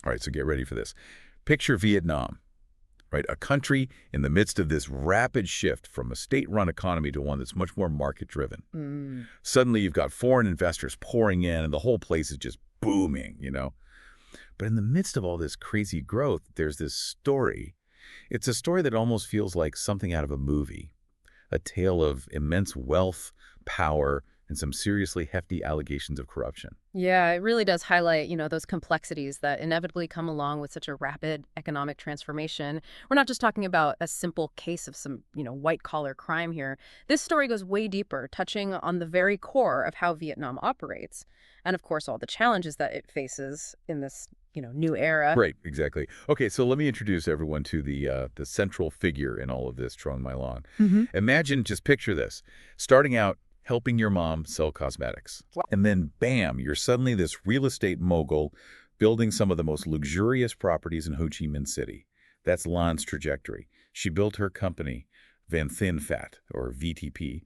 All right, so get ready for this. Picture Vietnam, right? A country in the midst of this rapid shift from a state-run economy to one that's much more market-driven. Suddenly, you've got foreign investors pouring in, and the whole place is just booming. But in the midst of all this crazy growth, there's this story. It's a story that almost feels like something out of a movie, a tale of immense wealth, power, and some seriously hefty allegations of corruption. Yeah, it really does highlight, those complexities that inevitably come along with such a rapid economic transformation. We're not just talking about a simple case of some, white-collar crime here. This story goes way deeper, touching on the very core of how Vietnam operates. And of course, all the challenges that it faces in this, new era. Right, exactly. Okay, so let me introduce everyone to the central figure in all of this, Trong My Long. Imagine, just picture this, starting out helping your mom sell cosmetics. And then, bam, you're suddenly this real estate mogul building some of the most luxurious properties in Ho Chi Minh City. That's Lan's trajectory. She built her company, Van Thien Phat, or VTP,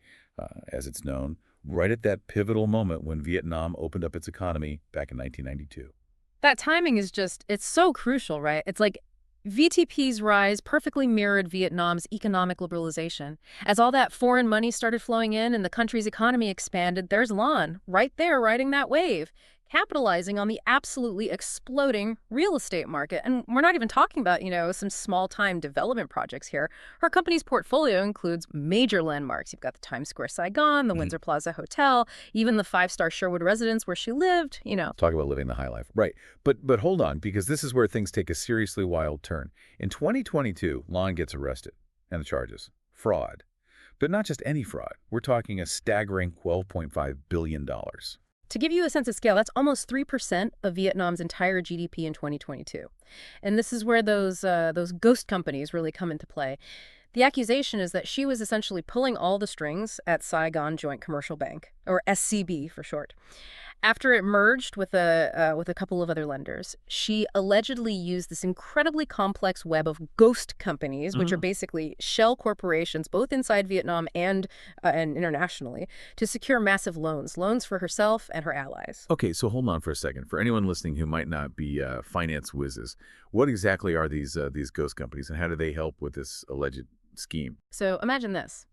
as it's known, right at that pivotal moment when Vietnam opened up its economy back in 1992. That timing is it's so crucial, right? It's like VTP's rise perfectly mirrored Vietnam's economic liberalization. As all that foreign money started flowing in and the country's economy expanded, there's Lan, right there riding that wave, capitalizing on the absolutely exploding real estate market. And we're not even talking about, some small-time development projects here. Her company's portfolio includes major landmarks. You've got the Times Square Saigon, the Windsor Plaza Hotel, even the five-star Sherwood residence where she lived. Talk about living the high life. Right. But hold on, because this is where things take a seriously wild turn. In 2022, Lan gets arrested. And the charges? Fraud. But not just any fraud. We're talking a staggering $12.5 billion. To give you a sense of scale, that's almost 3% of Vietnam's entire GDP in 2022. And this is where those ghost companies really come into play. The accusation is that she was essentially pulling all the strings at Saigon Joint Commercial Bank, or SCB for short. After it merged with a couple of other lenders, she allegedly used this incredibly complex web of ghost companies, which are basically shell corporations, both inside Vietnam and internationally, to secure massive loans for herself and her allies. Okay, so hold on for a second. For anyone listening who might not be finance whizzes, what exactly are these ghost companies, and how do they help with this alleged scheme? So imagine this.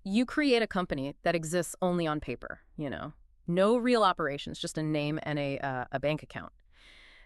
You create a company that exists only on paper, No real operations, just a name and a bank account.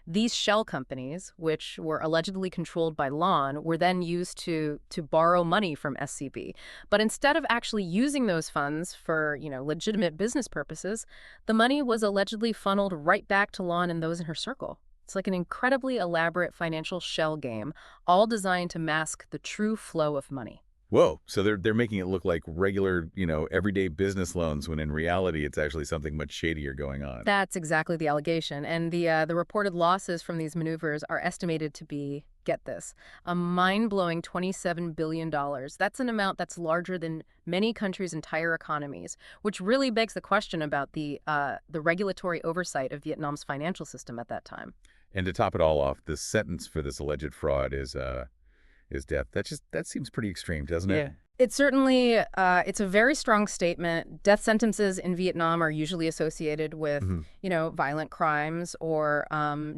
These shell companies, which were allegedly controlled by Lan, were then used to borrow money from SCB. But instead of actually using those funds for, legitimate business purposes, the money was allegedly funneled right back to Lan and those in her circle. It's like an incredibly elaborate financial shell game, all designed to mask the true flow of money. Whoa, so they're making it look like regular, everyday business loans, when in reality it's actually something much shadier going on. That's exactly the allegation. And the reported losses from these maneuvers are estimated to be, get this, a mind-blowing $27 billion. That's an amount that's larger than many countries' entire economies, which really begs the question about the regulatory oversight of Vietnam's financial system at that time. And to top it all off, the sentence for this alleged fraud is death. That seems pretty extreme, doesn't it? Yeah. It's certainly, it's a very strong statement. Death sentences in Vietnam are usually associated with, violent crimes or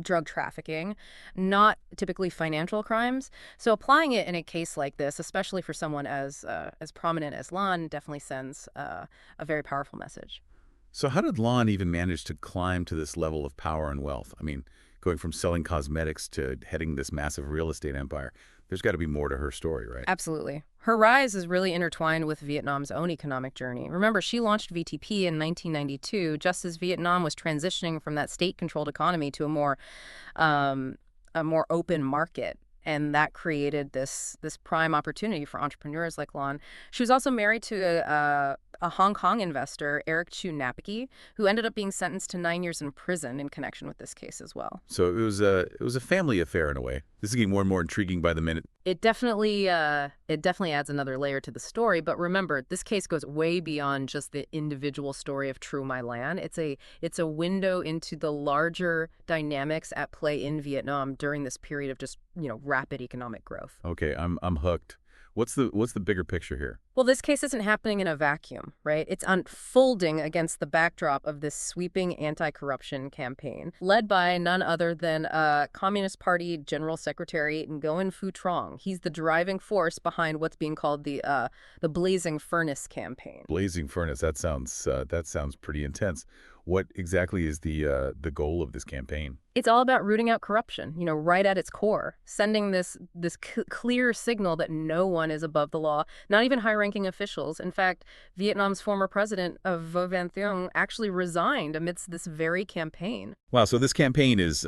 drug trafficking, not typically financial crimes. So applying it in a case like this, especially for someone as prominent as Lan, definitely sends a very powerful message. So how did Lan even manage to climb to this level of power and wealth? I mean, going from selling cosmetics to heading this massive real estate empire, there's got to be more to her story, right? Absolutely. Her rise is really intertwined with Vietnam's own economic journey. Remember, she launched VTP in 1992, just as Vietnam was transitioning from that state-controlled economy to a more open market. And that created this prime opportunity for entrepreneurs like Lan. She was also married to a Hong Kong investor, Eric Chu Napaki, who ended up being sentenced to 9 years in prison in connection with this case as well. So it was a family affair in a way. This is getting more and more intriguing by the minute. It definitely adds another layer to the story. But remember, this case goes way beyond just the individual story of True My Lan. It's a window into the larger dynamics at play in Vietnam during this period of just rapid economic growth. Okay, I'm hooked. What's the bigger picture here? Well, this case isn't happening in a vacuum, right? It's unfolding against the backdrop of this sweeping anti-corruption campaign led by none other than Communist Party General Secretary Nguyen Phu Trong. He's the driving force behind what's being called the Blazing Furnace campaign. Blazing furnace. That sounds pretty intense. What exactly is the goal of this campaign? It's all about rooting out corruption, right at its core, sending this clear signal that no one is above the law, not even high-ranking officials. In fact, Vietnam's former president of Vo Van Thuong actually resigned amidst this very campaign. Wow, so this campaign is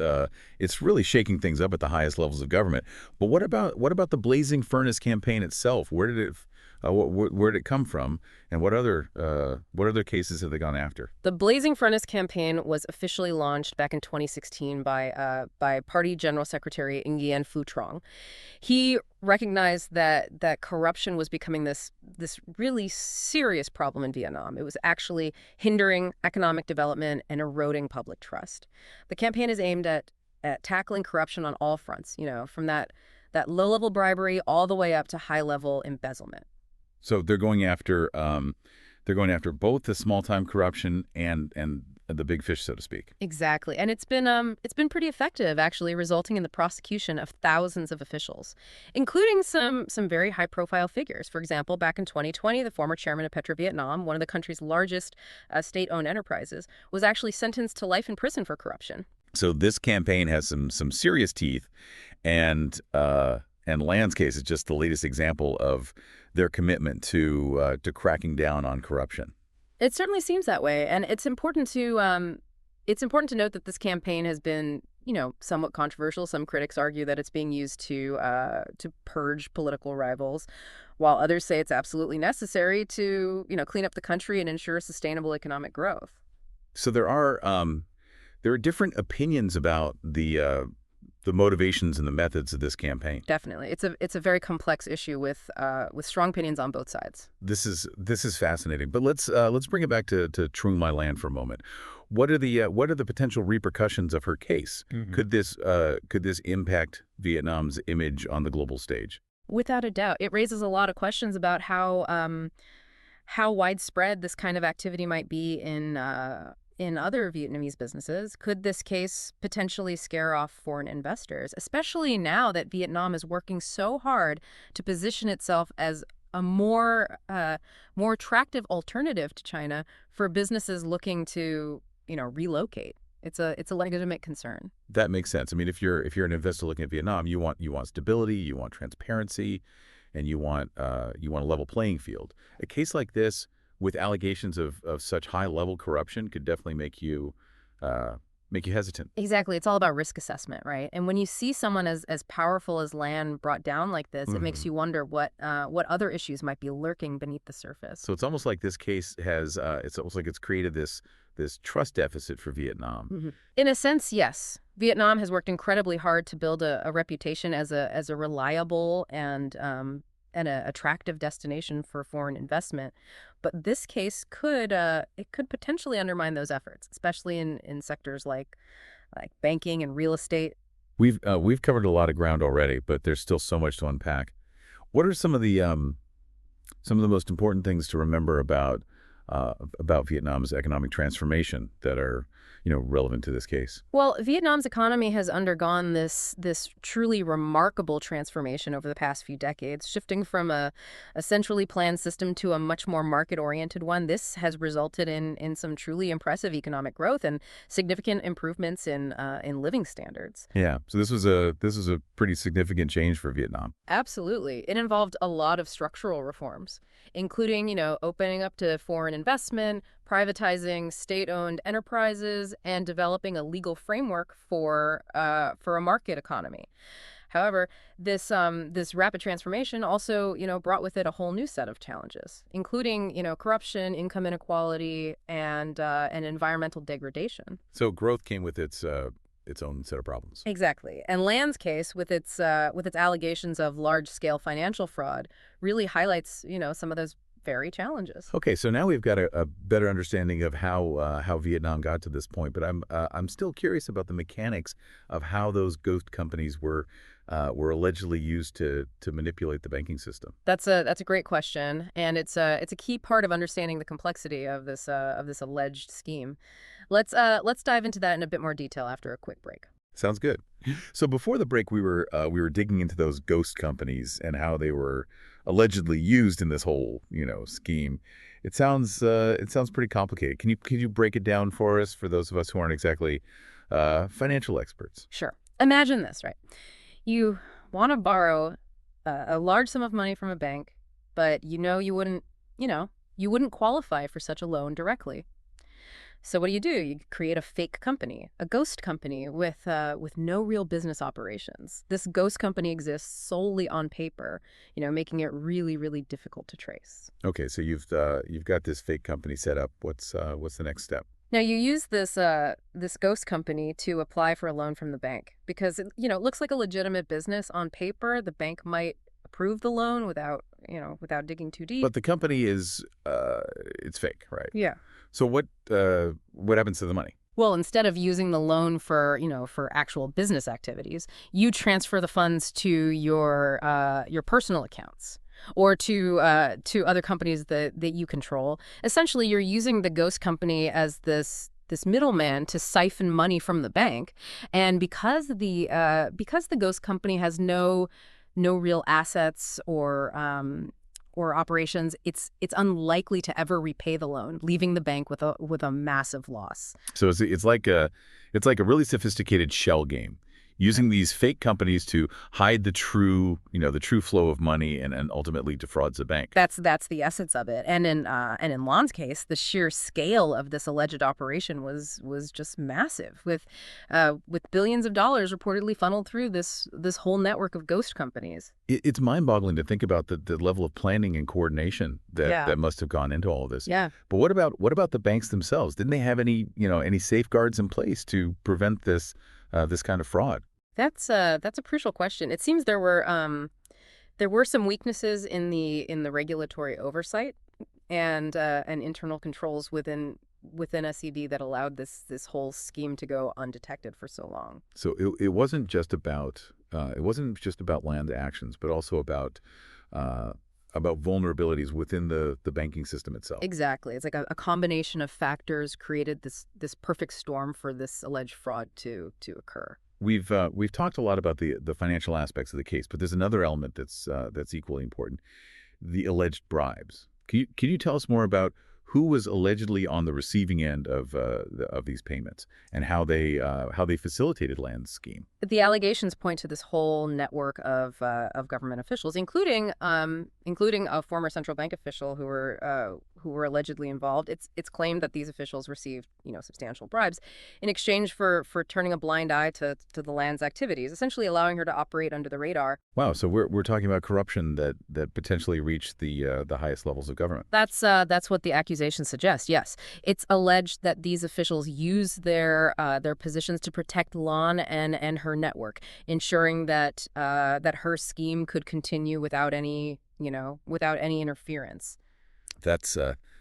it's really shaking things up at the highest levels of government. But what about the Blazing Furnace campaign itself? Where did it come from, and what other cases have they gone after? The Blazing Furnace campaign was officially launched back in 2016 by Party General Secretary Nguyen Phu Trong. He recognized that corruption was becoming this really serious problem in Vietnam. It was actually hindering economic development and eroding public trust. The campaign is aimed at tackling corruption on all fronts, from that low-level bribery all the way up to high-level embezzlement. So they're going after both the small-time corruption and the big fish, so to speak. Exactly. And it's been pretty effective, actually, resulting in the prosecution of thousands of officials, including some very high-profile figures. For example, back in 2020, the former chairman of Petrovietnam, one of the country's largest state-owned enterprises, was actually sentenced to life in prison for corruption. So this campaign has some serious teeth, and Land's case is just the latest example of their commitment to cracking down on corruption. It certainly seems that way, and it's important to note that this campaign has been, somewhat controversial. Some critics argue that it's being used to purge political rivals, while others say it's absolutely necessary to, clean up the country and ensure sustainable economic growth. So there are different opinions about the motivations and the methods of this campaign. Definitely, it's a very complex issue with strong opinions on both sides. This is fascinating. But let's bring it back to Trung My Land for a moment. What are the potential repercussions of her case? Mhm. Could this impact Vietnam's image on the global stage? Without a doubt, it raises a lot of questions about how widespread this kind of activity might be in other Vietnamese businesses. Could this case potentially scare off foreign investors, especially now that Vietnam is working so hard to position itself as a more attractive alternative to China for businesses looking to, relocate? It's a legitimate concern. That makes sense. I mean, if you're an investor looking at Vietnam, you want stability, you want transparency, and you want a level playing field. A case like this, with allegations of such high-level corruption, could definitely make you hesitant. Exactly. It's all about risk assessment, right? And when you see someone as powerful as Land brought down like this, it makes you wonder what other issues might be lurking beneath the surface. So it's almost like this case has it's almost like it's created this trust deficit for Vietnam. In a sense, yes. Vietnam has worked incredibly hard to build a reputation as a reliable and an attractive destination for foreign investment. But this case could potentially undermine those efforts, especially in sectors like banking and real estate. We've covered a lot of ground already, but there's still so much to unpack. What are some of the most important things to remember about Vietnam's economic transformation that are relevant to this case? Well, Vietnam's economy has undergone this truly remarkable transformation over the past few decades, shifting from a centrally planned system to a much more market-oriented one. This has resulted in some truly impressive economic growth and significant improvements in living standards. Yeah. So this was a pretty significant change for Vietnam. Absolutely. It involved a lot of structural reforms, including, opening up to foreign investment, privatizing state-owned enterprises, and developing a legal framework for a market economy. However, this rapid transformation also, brought with it a whole new set of challenges, including, corruption, income inequality, and environmental degradation. So growth came with its own set of problems. Exactly. And Land's case, with its allegations of large-scale financial fraud, really highlights, some of very challenges. Okay, so now we've got a better understanding of how Vietnam got to this point, but I'm still curious about the mechanics of how those ghost companies were allegedly used to manipulate the banking system. That's a great question, and it's a key part of understanding the complexity of this alleged scheme. Let's dive into that in a bit more detail after a quick break. Sounds good. So before the break, we were digging into those ghost companies and how they were allegedly used in this whole scheme. It sounds pretty complicated. Can you break it down for us, for those of us who aren't exactly financial experts? Sure. Imagine this, right? You want to borrow a large sum of money from a bank, but you know, you wouldn't qualify for such a loan directly. So what do? You create a fake company, a ghost company with no real business operations. This ghost company exists solely on paper, making it really, really difficult to trace. Okay, so you've got this fake company set up. What's the next step? Now you use this ghost company to apply for a loan from the bank because it looks like a legitimate business on paper. The bank might approve the loan without digging too deep. But the company is it's fake, right? Yeah. So what happens to the money? Well, instead of using the loan for actual business activities, you transfer the funds to your personal accounts or to other companies that you control. Essentially, you're using the ghost company as this middleman to siphon money from the bank, and because the ghost company has no real assets or operations, it's unlikely to ever repay the loan, leaving the bank with a massive loss. So it's like a really sophisticated shell game, using these fake companies to hide the true flow of money and ultimately defrauds the bank. That's the essence of it. And in Lon's case, the sheer scale of this alleged operation was just massive, with billions of dollars reportedly funneled through this whole network of ghost companies. It's mind-boggling to think about the level of planning and coordination that Yeah. that must have gone into all this. Yeah. But what about the banks themselves? Didn't they have any safeguards in place to prevent this kind of fraud? That's a crucial question. It seems there were some weaknesses in the regulatory oversight and internal controls within SEB that allowed this whole scheme to go undetected for so long. So it wasn't just about land actions, but also about vulnerabilities within the banking system itself. Exactly. It's like a combination of factors created this perfect storm for this alleged fraud to occur. We've talked a lot about the financial aspects of the case, but there's another element that's equally important: the alleged bribes. Can you tell us more about who was allegedly on the receiving end of these payments and how they facilitated Land's scheme? The allegations point to this whole network of government officials, including a former central bank official who were allegedly involved. It's claimed that these officials received substantial bribes in exchange for turning a blind eye to the land's activities, essentially allowing her to operate under the radar. Wow, so we're talking about corruption that potentially reached the highest levels of government. That's what the accusations suggest. Yes, it's alleged that these officials use their positions to protect Lon and her network, ensuring that her scheme could continue without any interference.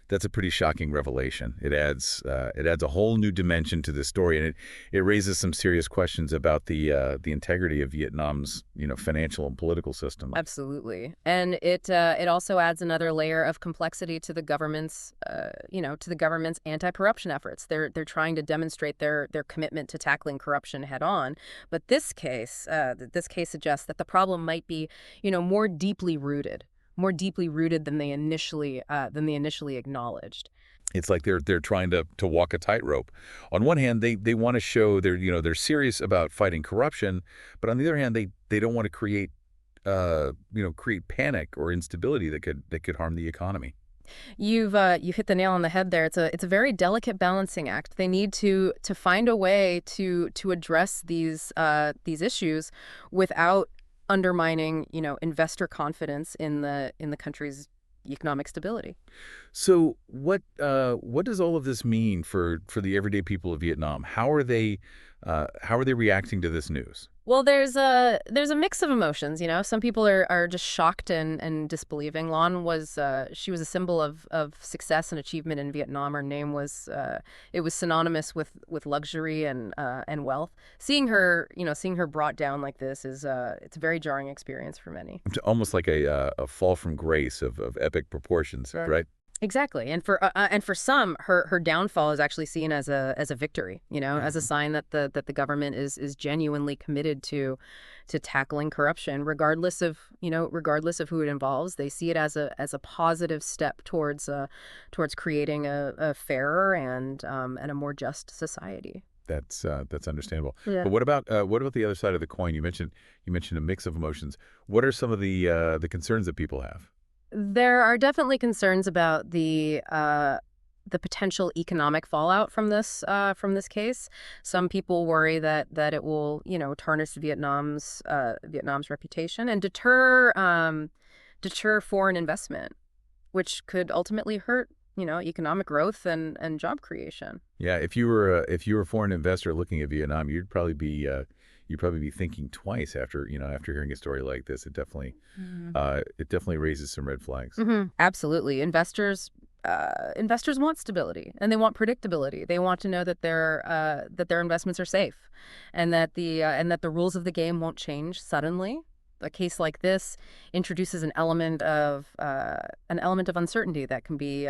That's a pretty shocking revelation. It adds a whole new dimension to this story, and it raises some serious questions about the integrity of Vietnam's financial and political system. Absolutely, and it also adds another layer of complexity to the government's anti-corruption efforts. They're trying to demonstrate their commitment to tackling corruption head on, but this case suggests that the problem might be more deeply rooted than they initially acknowledged. It's like they're trying to walk a tightrope. On one hand, they want to show they're serious about fighting corruption, but on the other hand, they don't want to create panic or instability that could harm the economy. You've hit the nail on the head there. It's a very delicate balancing act. They need to find a way to address these issues without undermining investor confidence in the country's economic stability. So what does all of this mean for the everyday people of Vietnam? How are they reacting to this news? Well, there's a mix of emotions, you know. Some people are just shocked and disbelieving. Lan was she was a symbol of success and achievement in Vietnam. Her name was it was synonymous with luxury and wealth. Seeing her brought down like this is it's a very jarring experience for many. It's almost like a fall from grace of epic proportions, Sure. right? Exactly, and for some, her downfall is actually seen as a victory, you know, as a sign that the government is genuinely committed to tackling corruption, regardless of who it involves. They see it as a positive step towards creating a fairer and a more just society. That's understandable. Yeah. But what about the other side of the coin? You mentioned a mix of emotions. What are some of the concerns that people have? There are definitely concerns about the potential economic fallout from this case. Some people worry that it will, tarnish Vietnam's reputation and deter foreign investment, which could ultimately hurt, economic growth and job creation. Yeah, if you were a foreign investor looking at Vietnam, you'd probably be thinking twice after after hearing a story like this. It definitely raises some red flags. Absolutely. Investors want stability and they want predictability. They want to know that their investments are safe, and that the rules of the game won't change suddenly. A case like this introduces an element of uncertainty that can be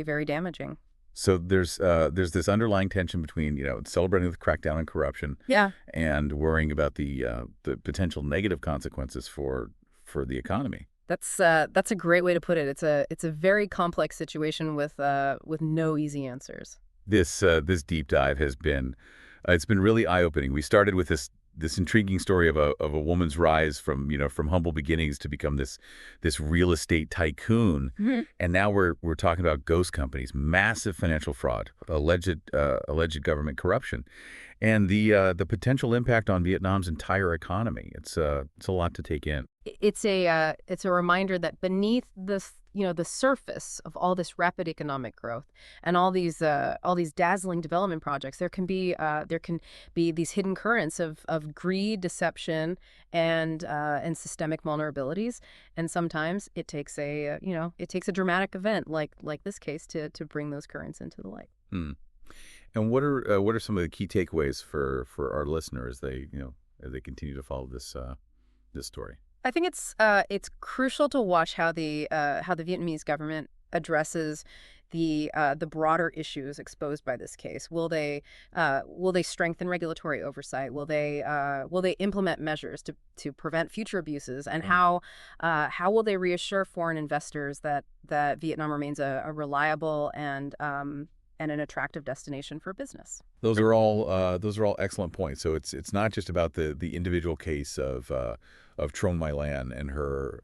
very damaging. So there's this underlying tension between celebrating the crackdown on corruption Yeah. and worrying about the potential negative consequences for the economy. That's a great way to put it. It's a very complex situation with no easy answers. This deep dive has been it's been really eye-opening. We started with this intriguing story of a woman's rise from from humble beginnings to become this real estate tycoon, Mhm. and now we're talking about ghost companies, massive financial fraud, alleged government corruption, and the potential impact on Vietnam's entire economy. It's a lot to take in. It's a reminder that beneath the surface of all this rapid economic growth and all these dazzling development projects, there can be these hidden currents of greed, deception, and systemic vulnerabilities. And sometimes it takes a dramatic event like this case to bring those currents into the light. Hmm. And what are some of the key takeaways for our listeners as they as they continue to follow this story? I think it's crucial to watch how the Vietnamese government addresses the broader issues exposed by this case. Will they strengthen regulatory oversight? Will they implement measures to prevent future abuses? And Right. how will they reassure foreign investors that Vietnam remains a reliable and an attractive destination for business? Those are all excellent points. So it's not just about the individual case of Trong My Lan and her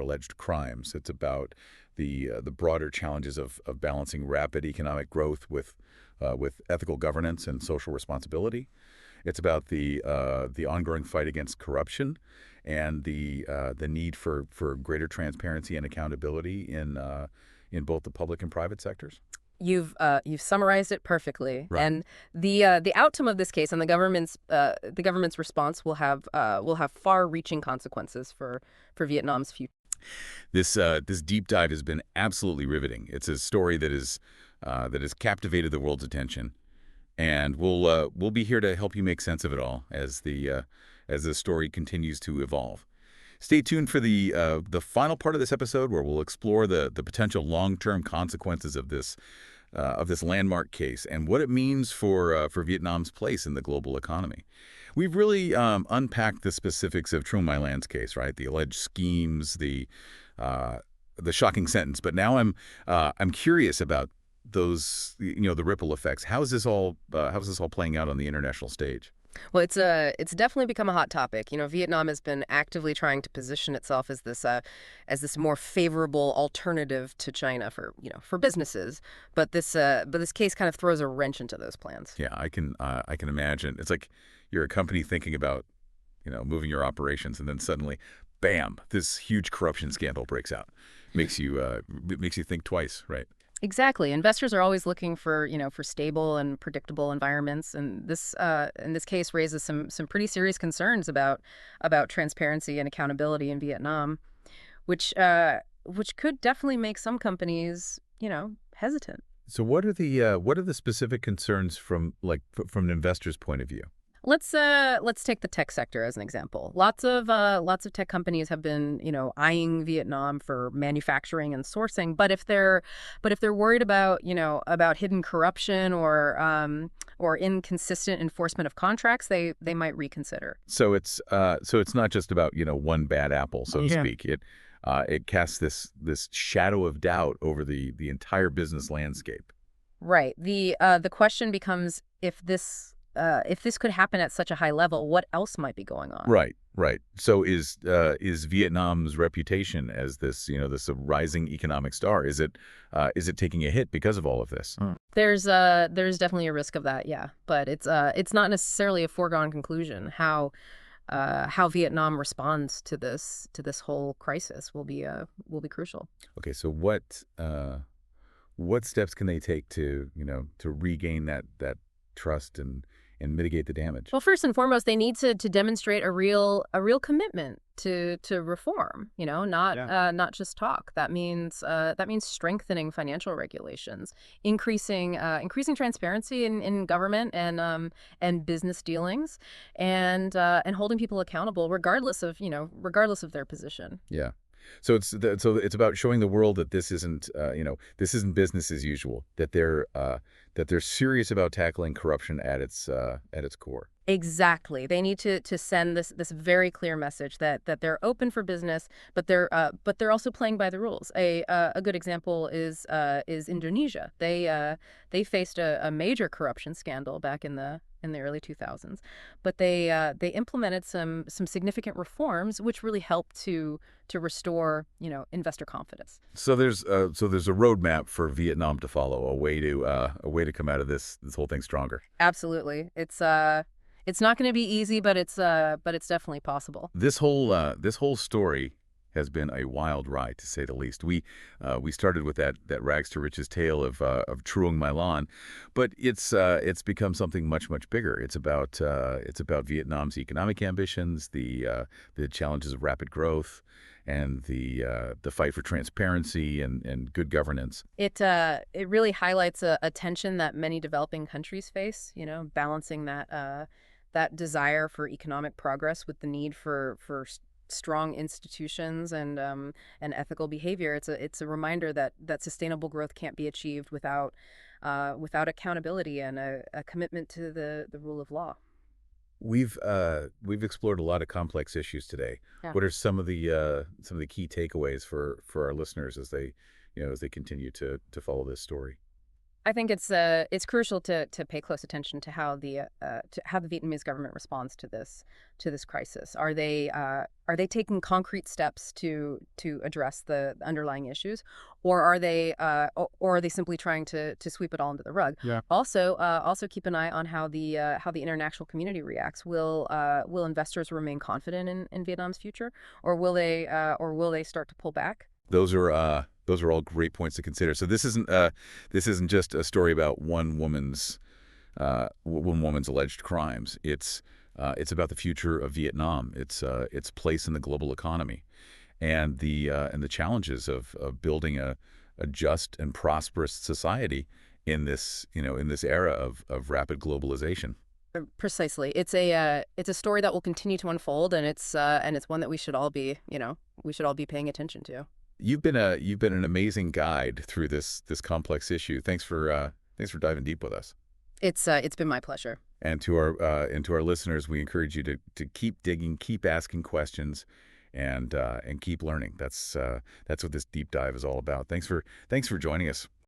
alleged crimes. It's about the broader challenges of balancing rapid economic growth with ethical governance and social responsibility. It's about the ongoing fight against corruption and the need for greater transparency and accountability in both the public and private sectors. You've summarized it perfectly, Right. and the outcome of this case and the government's response will have far-reaching consequences for Vietnam's future. This deep dive has been absolutely riveting. It's a story that has captivated the world's attention, and we'll be here to help you make sense of it all as the story continues to evolve. Stay tuned for the final part of this episode where we'll explore the potential long-term consequences of this landmark case and what it means for Vietnam's place in the global economy. We've really unpacked the specifics of Trung My Lan's case, right? The alleged schemes, the shocking sentence. But now I'm curious about those the ripple effects. How's this all playing out on the international stage? Well, it's definitely become a hot topic. You know, Vietnam has been actively trying to position itself as this more favorable alternative to China for businesses. But this case kind of throws a wrench into those plans. Yeah, I can imagine. It's like you're a company thinking about moving your operations, and then suddenly, bam, this huge corruption scandal breaks out. Makes you think twice, right? Exactly. Investors are always looking for, for stable and predictable environments, and this, in this case, raises some pretty serious concerns about transparency and accountability in Vietnam, which could definitely make some companies, hesitant. So what are the specific concerns from from an investor's point of view? Let's take the tech sector as an example. Lots of tech companies have been, eyeing Vietnam for manufacturing and sourcing. But if they're worried about, about hidden corruption or inconsistent enforcement of contracts, they might reconsider. So it's not just about, one bad apple, so to Yeah. speak. It casts this shadow of doubt over the entire business landscape. Right. The question becomes if this could happen at such a high level, what else might be going on? Right, right. So is Vietnam's reputation as this, this rising economic star, is it taking a hit because of all of this? There's definitely a risk of that, yeah. But it's not necessarily a foregone conclusion. How Vietnam responds to this whole crisis will be crucial. Okay, so what steps can they take to, to regain that trust and mitigate the damage? Well, first and foremost, they need to demonstrate a real commitment to reform. Not Yeah. not just talk. That means strengthening financial regulations, increasing transparency in government and business dealings, and holding people accountable regardless of their position. Yeah. So it's about showing the world that this isn't business as usual. That they're serious about tackling corruption at its core. Exactly. They need to send this very clear message that they're open for business, but they're also playing by the rules. A good example is Indonesia. They faced a major corruption scandal back in the early 2000s, but they implemented some significant reforms which really helped to restore investor confidence. So there's a roadmap for Vietnam to follow, a way to come out of this whole thing stronger. Absolutely. It's not going to be easy, but it's definitely possible. This whole story has been a wild ride, to say the least. We started with that rags to riches tale of Truong My Lan, but it's become something much bigger. It's about Vietnam's economic ambitions, the challenges of rapid growth, and the fight for transparency and good governance. It really highlights a tension that many developing countries face, balancing that desire for economic progress with the need for strong institutions and ethical behavior. It's a reminder that sustainable growth can't be achieved without accountability and a commitment to the rule of law. We've explored a lot of complex issues today. Yeah. What are some of the key takeaways for our listeners as they continue to follow this story? I think it's crucial to pay close attention to how the Vietnamese government responds to this crisis. Are they taking concrete steps to address the underlying issues, or are they simply trying to sweep it all under the rug? Yeah. Also keep an eye on how the international community reacts. Will investors remain confident in Vietnam's future, or will they start to pull back? Those are all great points to consider. So this isn't just a story about one woman's alleged crimes. It's about the future of Vietnam, its place in the global economy, and the challenges of building a just and prosperous society in this era of rapid globalization. Precisely. It's a story that will continue to unfold, and it's one that we should all be paying attention to. You've been an amazing guide through this complex issue. Thanks for diving deep with us. It's been my pleasure. And to our listeners, we encourage you to keep digging, keep asking questions, and keep learning. That's what this deep dive is all about. Thanks for joining us.